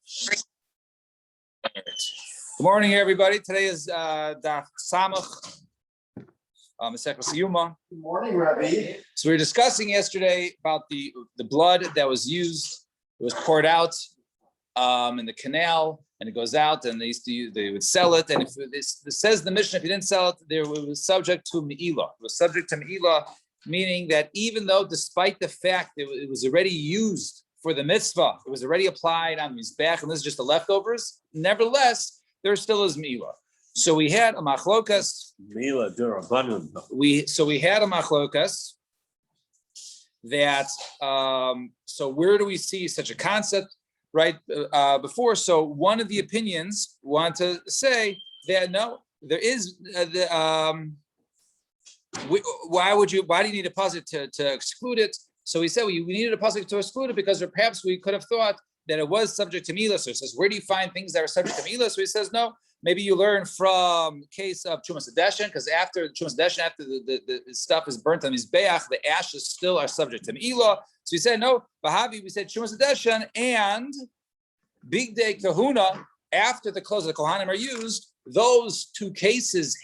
Good morning, everybody. Today is Daf Samach, Masechus Yuma. Good morning, Rabbi. So we were discussing yesterday about the blood that was used. It was poured out in the canal, and it goes out, and they would sell it. And if this says the Mishnah, if you didn't sell it, it was subject to me'ilah. It was subject to me'ilah, meaning that even though, despite the fact it was already used for the mitzvah, it was already applied on mizbeach, and this is just the leftovers. Nevertheless, there still is me'ilah. So we had a machlokas. Me'ilah d'Rabbanan. We had a machlokas that. So where do we see such a concept? Right before, so one of the opinions want to say that no, there is why do you need a pasuk to exclude it? So we said we needed a pasuk to exclude it because perhaps we could have thought that it was subject to milah. So it says, where do you find things that are subject to milah? So he says, no, maybe you learn from case of Chumas Hadeshen, because after Chumas Hadeshen, after the stuff is burnt on Mizbeach, the ashes still are subject to milah. So we said, no, Bahavi, we said Chumas Hadeshen and Big Day Kahuna, after the clothes of the Kohanim are used, those two cases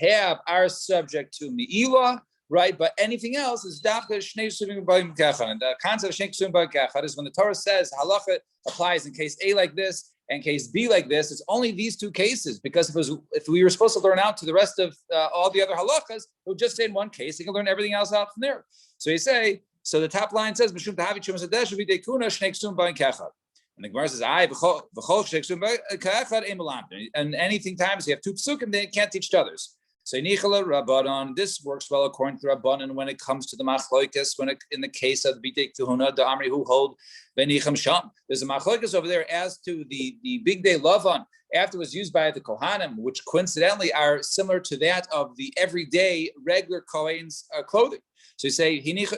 are subject to milah. Right, but anything else is dafka shnei sumim b'ayim kachad. And the concept of shnei sumim b'ayim kachad is when the Torah says halacha applies in case A like this and case B like this. It's only these two cases, because if we were supposed to learn out to the rest of all the other halachas, it would just say in one case. You can learn everything else out from there. So you say, so the top line says mishum tahavi chumas hadesh should be dekuna shnei sumim b'ayim kachad. And the Gemara says, v'chol shnei sumim b'ayim kachad ein melam. And anything times you have two psukim, they can't teach to others. So Rabbanon, this works well according to Rabbanon when it comes to the machloikas, in the case of the big tuhuna, the Amri who hold benicham sham. There's a machloikas over there as to the big day lavan after it was used by the Kohanim, which coincidentally are similar to that of the everyday regular Kohen's clothing. So you say this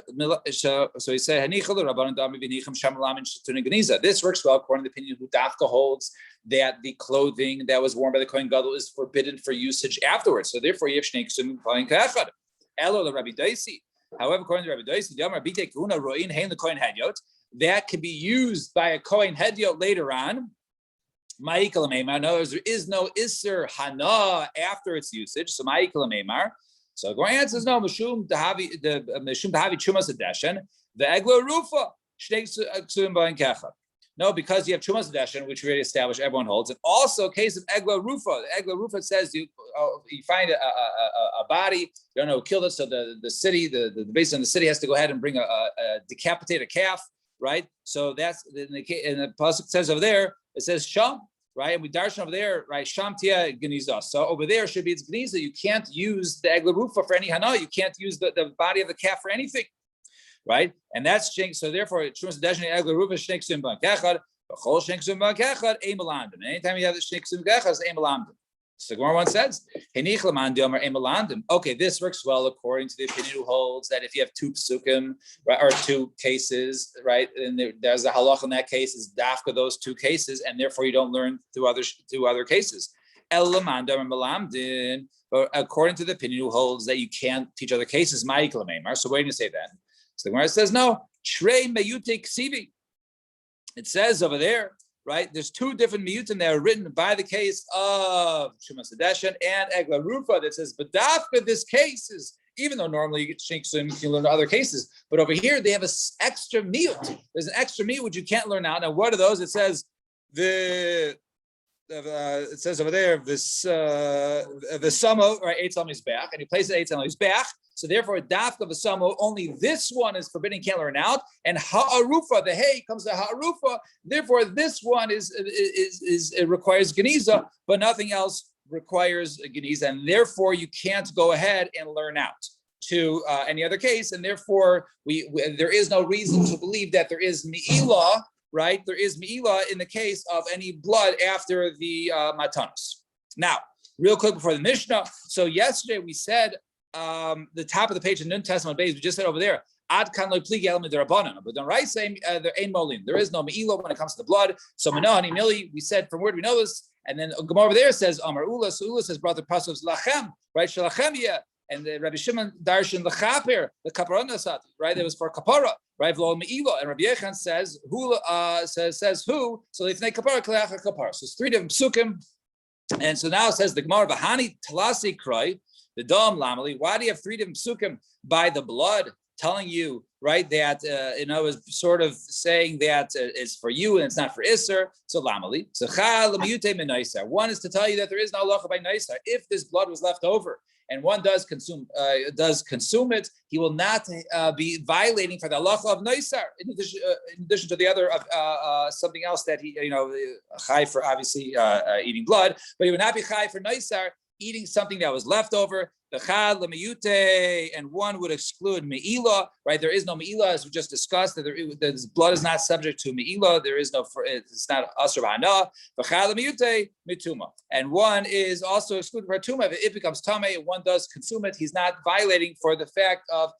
works well according to the opinion who Dafka holds that the clothing that was worn by the Kohen Gadol is forbidden for usage afterwards. So therefore, you have shnei ksumim b'ayim kachad. Elo Rabbi Daisi. However, according to Rabbi Daisi, the Amar B'tei Kuna Ro'in Hein the Kohen Hedyot, that can be used by a Kohen Hedyot later on. Ma'ikal Meimar. In other words, there is no Isser Hana after its usage. So Ma'ikal Meimar. So the answer is no. Mishum Dahavi Chumas Hadeshen the Egla Rufa Shnei Ksumim b'ayim kachad. No, because you have Chumas Hadeshen, which we already established, everyone holds, and also a case of Egla Rufa. The Egla Rufa says you find a body, you don't know who killed it, so the city, the base in the city has to go ahead and bring a decapitated calf, right? So that's and the pasuk says over there, it says Sham, right? And we darshan over there, right? Sham tia geniza. So over there should be it's geniza. You can't use the Egla Rufa for any hana. You can't use the body of the calf for anything. Right, and that's so. Therefore, Chumas Hadeshen Egla Rufa shnei ksumim b'ayim kachad. B'chol shnei ksumim b'ayim kachad ein melamdim. Anytime you have the shnei ksumim kachad, it's ein melamdim. So the Gemara one says, "Henich lemandim or ein melamdim." Okay, this works well according to the opinion who holds that if you have two psukim, right, or two cases, right, and there's a halach in that case is dafka those two cases, and therefore you don't learn two other cases. El lemandim or melamdim. But according to the opinion who holds that you can't teach other cases, ma'ikal meimar. So why do you say that? So the Gemara says, no, Shrei Meyute Ksivi. It says over there, right, there's two different miyutim that are written by the case of Chumas Hadeshen and Egla Rufa that says, but dafka this case is, even though normally you get shinksum, you can learn other cases, but over here they have an extra miyut. There's an extra miyut which you can't learn out. Now, what are those? It says, it says over there, the samo, right, Eitz al Mizbeach, and you place it Eitz al Mizbeach. So therefore, dafka v'samo, only this one is forbidden, can't learn out. And ha'arufa, the hay comes to ha'arufa. Therefore, this one it requires geniza, but nothing else requires geniza, and therefore you can't go ahead and learn out to any other case. And therefore, there is no reason to believe that there is mi'ilah. Right, there is mi'ilah in the case of any blood after the matanos. Now, real quick before the Mishnah. So yesterday we said the top of the page in Nun Testament base. We just said over there, ad kan lo pligi element derabanan. But don't right say there ain't molin. There is no mi'ilah when it comes to the blood. So menahani mili. We said from where do we know this? And then Gemara over there says Amar Ula. So Ula says brother pasuk lachem. Right, shalachem. And the Rabbi Shimon darshan the chaper, the kapara nasati, right? It was for kapara. right? And Rabbi Yechon says who says who. So lifnei kapara k'leachar kapara. So it's three different psukim, and so now it says the Gemara Bahani Talasi Kroi the Dom Lamali. Why do you have three different psukim by the blood telling you, right, that is sort of saying that it's for you and it's not for Isser? So Lamali. So one is to tell you that there is no halacha by Naisar. If this blood was left over and one does consume it, he will not be violating for the halacha of Naisar. In addition to the other something else that he chai for obviously eating blood, but he would not be chai for Naisar eating something that was left over. And one would exclude me'ilah, right? There is no me'ilah, as we just discussed. That the blood is not subject to me'ilah. There is no, it's not asr b'hana. Mituma, and one is also excluded for tuma. If it becomes tameh, and one does consume it, he's not violating for the fact of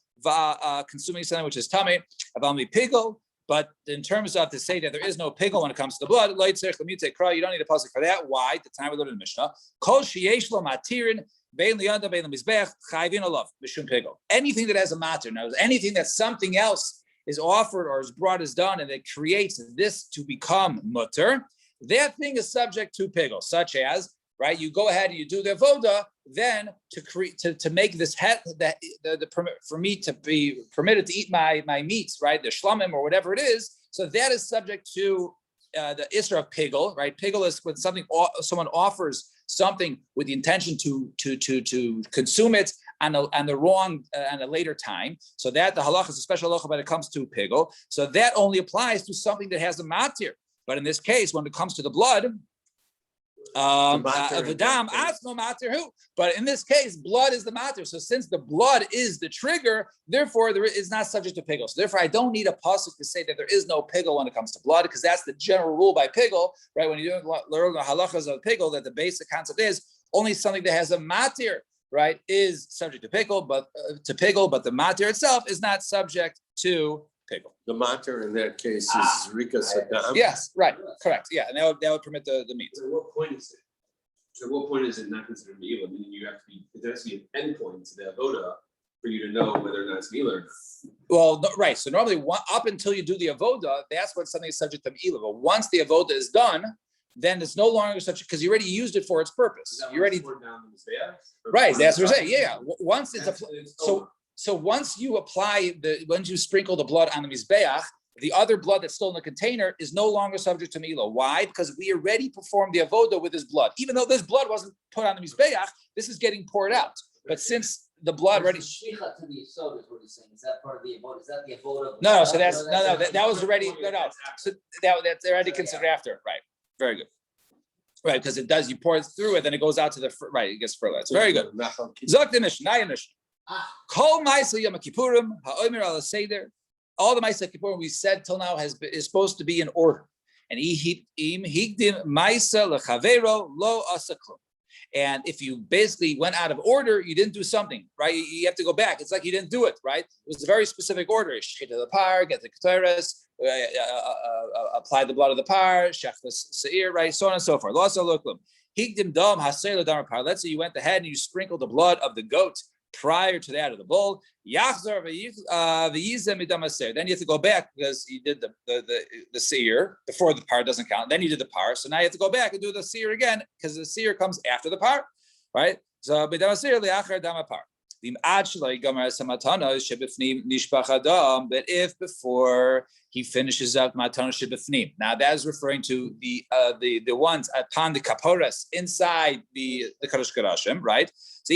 consuming something which is tameh. Avalmi pigel. But in terms of to say that there is no pigel when it comes to the blood, you don't need a pasuk for that. Why? The time we learned in the Mishnah. Kol sheyesh lo matirin bein liyanda bein lemizbech chayvin alav mishum pigel. Anything that has a matir, now anything that something else is offered or is brought is done, and it creates this to become mutter, that thing is subject to pigel, such as, right, you go ahead and you do the avoda, then to make this the permit for me to be permitted to eat my meats, right, the shlamim or whatever it is. So that is subject to the isra of pigel, right? Pigel is when someone offers something with the intention to consume it on a later time. So that the halacha is a special halacha when it comes to pigel. So that only applies to something that has a matir. But in this case, when it comes to the blood, but in this case, blood is the matter. So since the blood is the trigger, therefore there is not subject to pigel. So therefore, I don't need a pasuk to say that there is no pigel when it comes to blood, because that's the general rule by pigel, right? When you learn the halachas of pigel, that the basic concept is only something that has a matir, right, is subject to pigel, but the matir itself is not subject to pigel. The matter in that case is Rika Saddam. Yes, right, correct. Yeah, and that would permit the meat. At what point is it? At what point is it not considered meal? Meaning there has to be an endpoint to the avoda for you to know whether or not it's meal or not. Well, right. So normally, up until you do the avoda, that's when something is subject to meila. But once the avoda is done, then it's no longer such because you already used it for its purpose. You already right. That's what we're saying. Yeah. Once it's so once you once you sprinkle the blood on the mizbeach, the other blood that's still in the container is no longer subject to mila. Why? Because we already performed the avoda with this blood. Even though this blood wasn't put on the mizbeach, this is getting poured out. But since the blood already shlicha to the yisod is what he's saying. Is that part of the avoda? Is that the avoda? No. So that was already no. So that's already considered after. Right. Very good. Right, because it does. You pour it through it, then it goes out to the right. It gets fertilized. Very good. Zok the Mishnah. Naya Mishnah. Kol Ma'aseh Yom Kippurim ha'omer al seder. All the Ma'aseh Kippurim we said till now is supposed to be in order. And higdim Ma'aseh lechavero lo asa klum. And if you basically went out of order, you didn't do something, right? You have to go back. It's like you didn't do it, right? It was a very specific order. Shechita the par, get the ketores, apply the blood of the par, shech the seir, right? So on and so forth. Lo asa lo klum. Higdim dam haser ledam par. Let's say you went ahead and you sprinkled the blood of the goat prior to that of the bull, then you have to go back because you did the seir before the par doesn't count. Then you did the par, so now you have to go back and do the seir again because the seir comes after the par, right? So but if before he finishes up matana shebifnim, now that is referring to the ones upon the kaporas inside the kadosh kadashim, right? So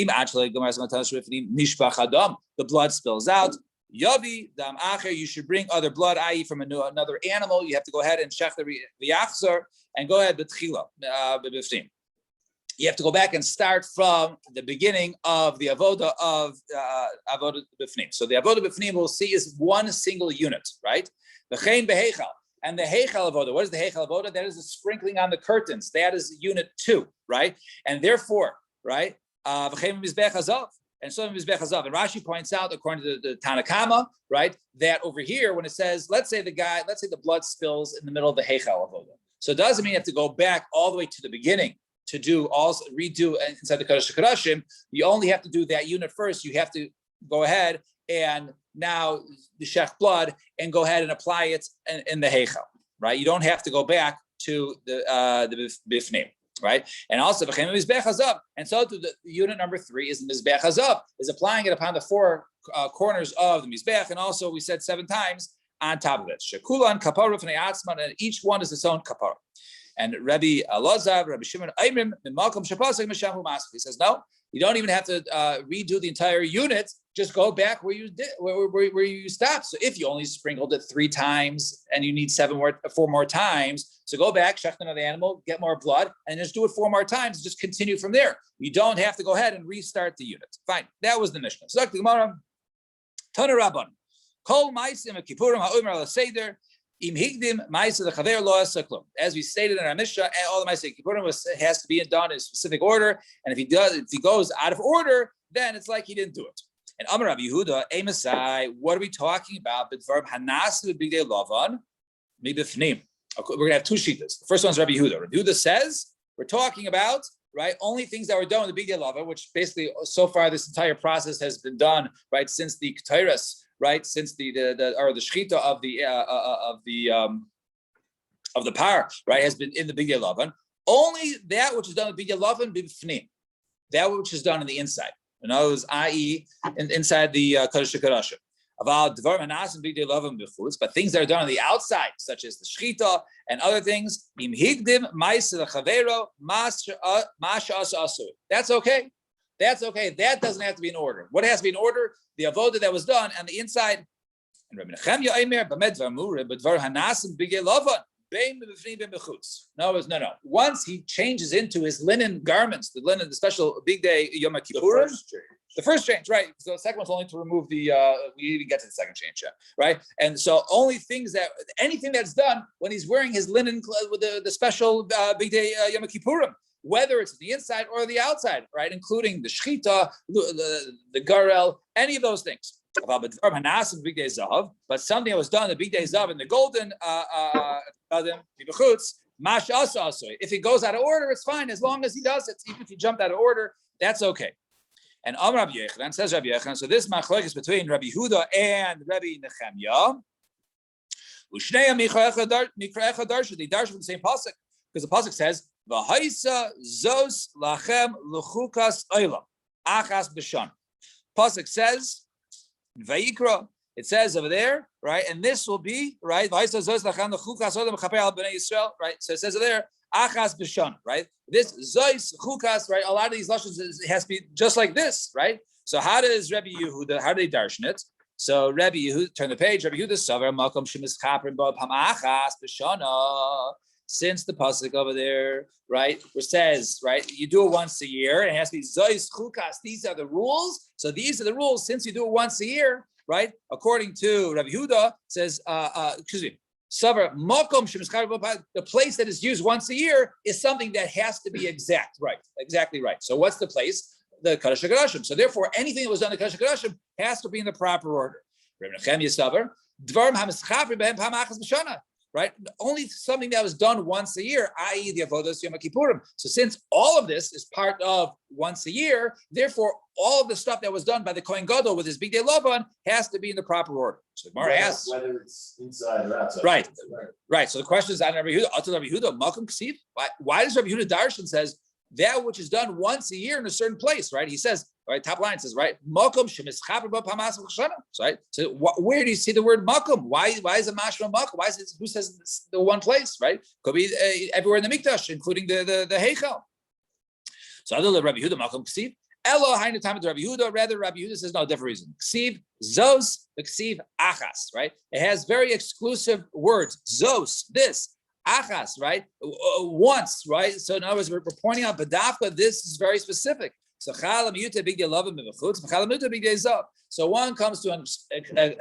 the blood spills out. Yavi dam acher, you should bring other blood, i.e. from another animal. You have to go ahead and shech the yachzor and go ahead b'tchila b'bifnim. You have to go back and start from the beginning of the avoda of avoda b'fnim. So the avoda b'fnim we'll see is one single unit, right? V'chein behechal. And the heichal avoda, what is the heichal avoda? That is the sprinkling on the curtains. That is unit 2, right? And therefore, right? V'chein mizbech hazav. And so mizbech hazav. And Rashi points out, according to the Tanakama, right, that over here when it says, let's say the blood spills in the middle of the heichal avoda. So it doesn't mean you have to go back all the way to the beginning to redo inside the Kodesh HaKodashim. You only have to do that unit first. You have to go ahead and now the shech blood and go ahead and apply it in the heichel, right? You don't have to go back to the bifnim, right? And also the mizbech hazav, and so to the unit number 3 is the mizbech hazav, is applying it upon the 4 corners of the mizbech, and also we said 7 times on top of it. Shekulan kapara v'nei atzman, and each one is its own kapara. And Rabbi Elazar, Rabbi Shimon Aimrim, min malkum shapasik mishamu masik. He says no, you don't even have to redo the entire unit. Just go back where you did, where you stopped. So if you only sprinkled it 3 times and you need 4 more times, so go back, shech another animal, get more blood, and just do it 4 more times. Just continue from there. You don't have to go ahead and restart the unit. Fine, that was the Mishnah. So the Gemara, Tana Rabban, Kol Ma'asim Kippurim Ha'omer Al Seder. Im higdim ma'aser the chaver lo asaklum. As we stated in our Mishnah, all the ma'aser kippurim has to be done in a specific order, and if he goes out of order, then it's like he didn't do it. And Amar Rabbi Yehuda, Masai, what are we talking about? B'dvar hanas b'bigdei lavan mibifnim. We're going to have 2 shittas. The first one is Rabbi Yehuda. Rabbi Yehuda says we're talking about right only things that were done with the bigdei lavan, which basically so far this entire process has been done right since the ketairas. Right, since the shechita of the par, right, has been in the bigdei lavan. Only that which is done in bigdei lavan b'fnim, that which is done on the inside. In other words, i.e., inside the kodesh kodashim. About dvar hanas and bigdei lavan b'chutz, but things that are done on the outside, such as the shechita and other things, im higdim ma'aser chavero masha asu. That's okay. That's okay. That doesn't have to be in order. What has to be in order? The avoda that was done on the inside. And Rabbi Nechemya Eimer b'med v'amure b'dvar hanasim b'gei lavan bein b'bifnim b'chutz. No. Once he changes into his linen garments, the special big day Yom Kippurim. The first change, right? So the second one's only to remove the. We didn't get to the second change yet, right? And so anything that's done when he's wearing his linen with the special big day Yom Kippurim. Whether it's the inside or the outside, right, including the shechita, the garel, any of those things. But something that was done the big day zav in the golden if it goes out of order, it's fine as long as he does it. Even if he jumped out of order, that's okay. And Rabbi Yochanan says Rabbi Yochanan. So this machlokes is between Rabbi Yehuda and Rabbi Nechemya. They darshan from the same pasuk because the pasuk says. V'haisa zos lachem luchukas olam achas b'shan. Pasuk says, Vayikra. It says over there, right, and this will be right. V'haisa zos lachem luchukas olam chaper al bnei Yisrael, right. So it says over there, achas b'shan, right. This zos chukas, right. A lot of these lashons has to be just like this, right. So how does Rabbi Yehuda? How do they darshan it? So Rabbi Yehuda, turn the page. Rabbi Yehuda savar makom shemis chaper bo pam achas b'shana. Since the pasuk over there, right, which says, right, you do it once a year, and it has to be zois chukas. These are the rules. So these are the rules. Since you do it once a year, right, according to Rabbi Yehuda, says, savar makom shemischar. The place that is used once a year is something that has to be exactly right. So what's the place? The Kodesh HaKodashim. So therefore, anything that was done in the Kodesh HaKodashim has to be in the proper order. Rabbi Nechemya savar dvarim hamischafri behem pam achas b'shana. Right, only something that was done once a year, i.e., the avodas Yom Kippurim. So, since all of this is part of once a year, therefore, all of the stuff that was done by the Kohen Gadol with his big day lavan has to be in the proper order. So, the Gemara asks, whether it's inside or outside. Right. So the question is, Rabbi Yehuda, Malcolm Ksiv. Why does Rabbi Yehuda Darshan says that which is done once a year in a certain place? Right. He says, right. Top line says, right. Malcolm shemischaper b'pamas v'chashana. Right. So where do you see the word Malcolm? Why is it mashma Malcolm? Why is it? Who says it's the one place? Right. Could be everywhere in the mikdash, including the heichal. So other Rabbi Yehuda Malcolm Ksiv. Elo hainu time to Rabbi Yehuda. Rather, Rabbi Yehuda says no, different reason. Ksiv zos, ksiv achas. Right. It has very exclusive words. Zos, this. Achas, right? Once, right? So in other words, we're pointing out Badafka, this is very specific. So so one comes to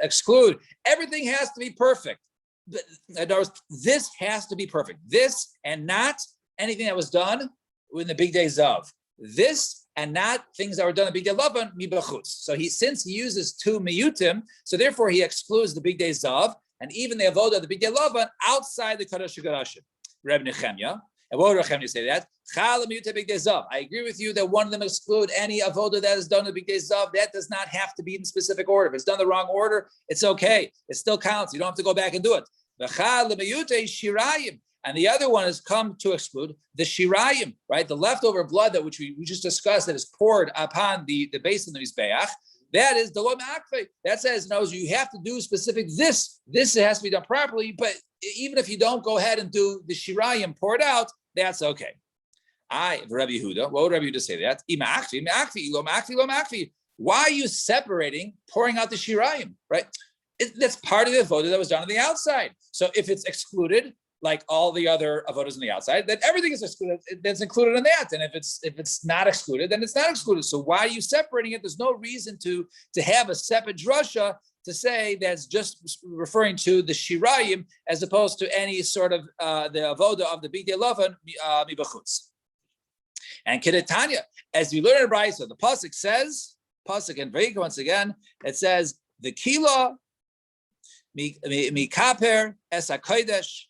exclude. Everything has to be perfect. In other words, this has to be perfect. This and not anything that was done in the big days of. This and not things that were done in the big day lavan mibachutz. So since he uses 2 miyutim, so therefore he excludes the big days of. And even the avodah, the big day lavan, outside the Kodesh HaKodashim. Reb Nechemya, And what would Rachem say that? I agree with you that one of them exclude any avoda that is done in the big days of. That does not have to be in specific order. If it's done the wrong order, it's okay. It still counts. You don't have to go back and do it. And the other one has come to exclude the shirayim, right? The leftover blood that which we just discussed that is poured upon the base of the mizbeach. That is the lo ma'akve. That says, no, you have to do specific this. This has to be done properly. But even if you don't go ahead and do the shirayim, pour it out, that's okay. Rabbi Yehuda, what would Rabbi Yehuda say that? Why are you separating pouring out the shirayim, right? That's part of the avodah that was done on the outside. So if it's excluded, like all the other avodas on the outside, then everything is excluded. That's included in that. And if it's not excluded, then it's not excluded. So why are you separating it? There's no reason to have a separate drasha to say that's just referring to the shirayim as opposed to any sort of the avoda of the bigdei lavan mibachutz. And Kedetanya, as we learn in Brayso, the pasuk says, pasuk and Vayik once again, it says the kila mikaper es hakodesh.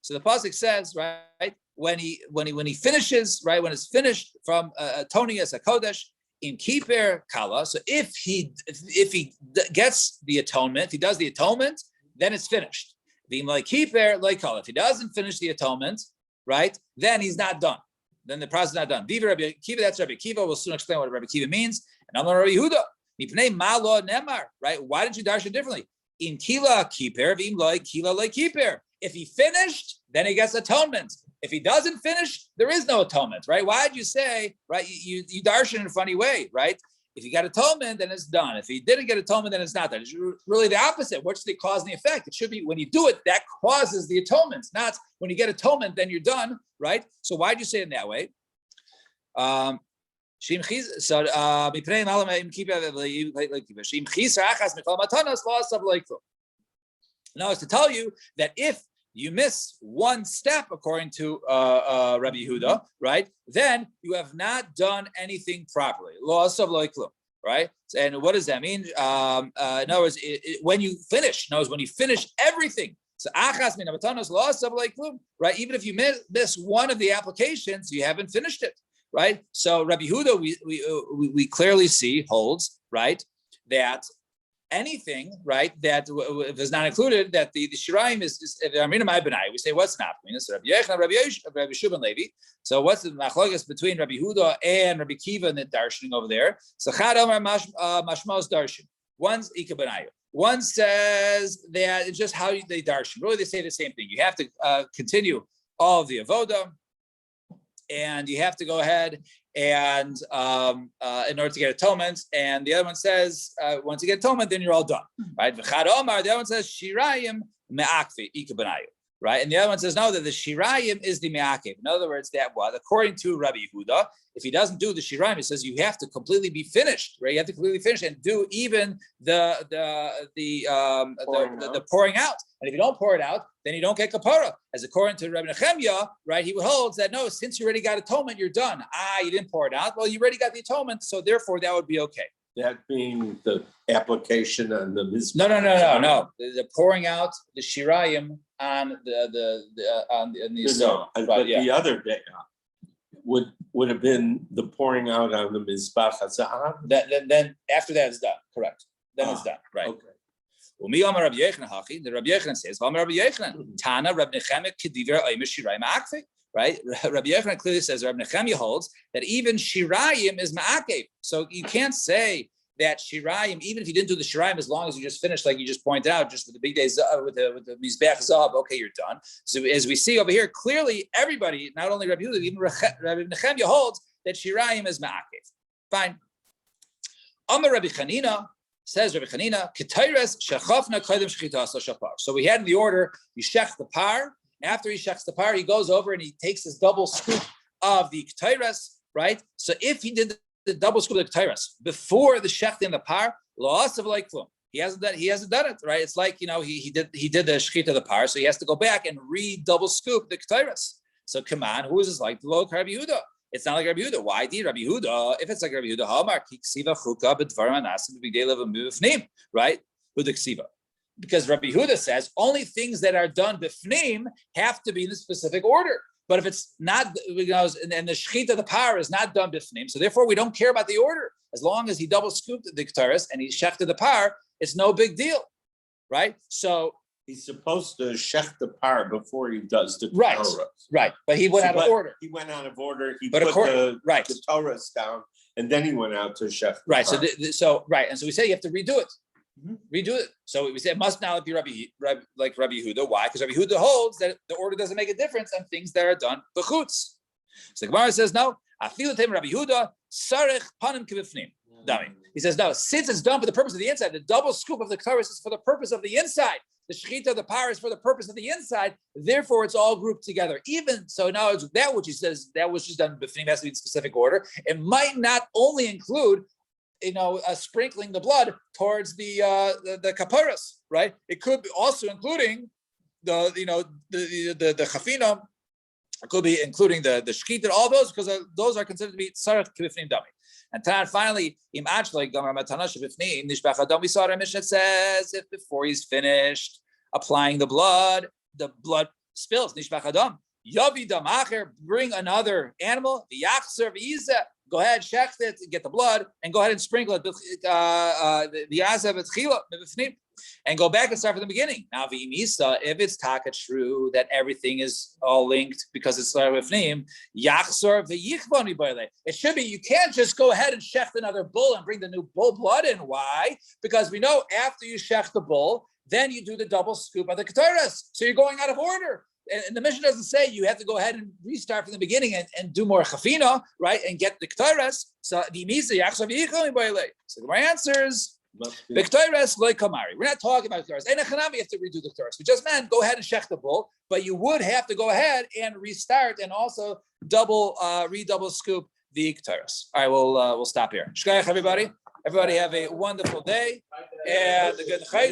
So the pasuk says, right, when he finishes, right, when it's finished from atoning as a kodesh in kiper kala. So if he gets the atonement, if he does the atonement, then it's finished. Being like kiper like kala. If he doesn't finish the atonement, right, then he's not done. Then the process is not done. Viva Rabbi Kiva, that's Rabbi Kiva. We'll soon explain what Rabbi Kiva means. And I'm Rabbi Yehuda. Mipnei malo nemar. Right? Why did you darshan it differently? In kila kiper, v'im loy kila loy kiper. If he finished, then he gets atonement. If he doesn't finish, there is no atonement, right? Why did you say, right? You darshan in a funny way, right? If he got atonement, then it's done. If he didn't get atonement, then it's not done. It's really the opposite. What's the cause and the effect? It should be when you do it, that causes the atonement. Not when you get atonement, then you're done, right? So why did you say it in that way? No, it's to tell you that if you miss one step, according to Rabbi Yehuda, right, then you have not done anything properly. Right? And what does that mean? In other words, when you finish, when you finish everything, so right? Even if you miss one of the applications, you haven't finished it, right? So Rabbi Yehuda, we clearly see holds, right, that anything, right, that is not included, that the shirayim is Amrina Mai Benai. We say, what's not? So Rabbi Yechon, Rabbi Shub and Levi. So what's the machlokas between Rabbi Yehuda and Rabbi Kiva and the darshaning over there? So Chad Amar Mashmos darshan. One's Ika Benayu. One says that it's just how they darshan. Really, they say the same thing. You have to continue all of the avoda, and you have to go ahead and in order to get atonement, and the other one says once you get atonement, then you're all done, right? The other one says shirayim me'akve ikabenayu, right? And the other one says no, that the shirayim is the me'akev. In other words, that what according to Rabbi Yehuda, if he doesn't do the shirayim, he says you have to completely be finished, right? You have to completely finish and do even the pouring out. And if you don't pour it out, then you don't get kapara. As according to Rabbi Nechemia, right, he holds that no, since you already got atonement, you're done. You didn't pour it out. Well, you already got the atonement, so therefore that would be okay. That being the application on the mizbeach. No. The pouring out the shirayim on the But the other day would have been the pouring out on the mizbach hazah. Then after that is done. Correct. Then it's done. Right. Okay. The Rabbi Yochanan says, Tana Rabbi Nechemia Kediver Omer Shirayim Ma'akve. Right? Rabbi Yochanan clearly says Rabbi Nechemia holds that even Shirayim is Ma'akev. So you can't say that Shirayim, even if you didn't do the Shirayim, as long as you just finished, like you just pointed out, just with the big days with the Mizbeach Zav, okay, you're done. So as we see over here, clearly everybody, not only Rabbi Yehuda, even Rabbi Nechemia holds that Shirayim is Ma'akev. Fine. Amar Rabbi Chanina. Says Rabbi Chanina, Ketayres shechafna koydem shchitas shapar. So we had in the order, you shech the par. After he shechs the par, he goes over and he takes his double scoop of the ketayres, right? So if he did the double scoop of the ketayres before the shech in the par, loss of like flum. He hasn't done it, right? It's like, he did the shechita of the par, so he has to go back and double scoop the ketayres. So come on, who is this like? The low Rabbi Yehuda. It's not like Rabbi Yehuda. Why did Rabbi Yehuda? If it's like Rabbi Yehuda, right? With the ksiva. Because Rabbi Yehuda says only things that are done b'fnim have to be in a specific order. But if it's not, and the shechita of the par is not done bifnim, so therefore we don't care about the order. As long as he double scooped the ktaris and he shechted the par, it's no big deal, right? So he's supposed to shech the par before he does the right, Torah. right. But he went out of order. He went out of order. He but put the Torahs down, and then he went out to shech. Right. So and so we say you have to redo it. Redo it. So we say it must now be Rabbi Yehuda. Why? Because Rabbi Yehuda holds that the order doesn't make a difference on things that are done b'chutz. So the Gemara says no. Afilu Rabbi Yehuda sarich panim kibifnim. He says no. Since it's done for the purpose of the inside, the double scoop of the ktaris is for the purpose of the inside. The shechita of the par is for the purpose of the inside. Therefore, it's all grouped together. Even so, now it's that which he says that which is done b'fnim has to be in specific order. It might not only include, sprinkling the blood towards the kaparas, right? It could be also including the chafina. It could be including the shechita, all those, because those are considered to be tzarech kibifnim dami. And finally, im achleg gamar matana shebifnim nishbach adam. We saw our Mishnah says if before he's finished applying the blood spills nishbach adam. Yavi dam acher, bring another animal. V'yachzer v'yizeh. Go ahead, shecht it, get the blood, and go ahead and sprinkle it. And go back and start from the beginning. Now, if it's taka true that everything is all linked because it's it should be, you can't just go ahead and shecht another bull and bring the new bull blood in. Why? Because we know after you shecht the bull, then you do the double scoop of the kataras. So you're going out of order. And the Mishnah doesn't say you have to go ahead and restart from the beginning and do more chafina, right, and get the ktaras. So the my answer is the ktaras like kamari. We're not talking about ktaras. And you have to redo the ktaras. We just meant go ahead and shech the bull, but you would have to go ahead and restart and also redouble scoop the ktaras. All right, we'll stop here. Shkayach, everybody. Everybody have a wonderful day and a good chayda.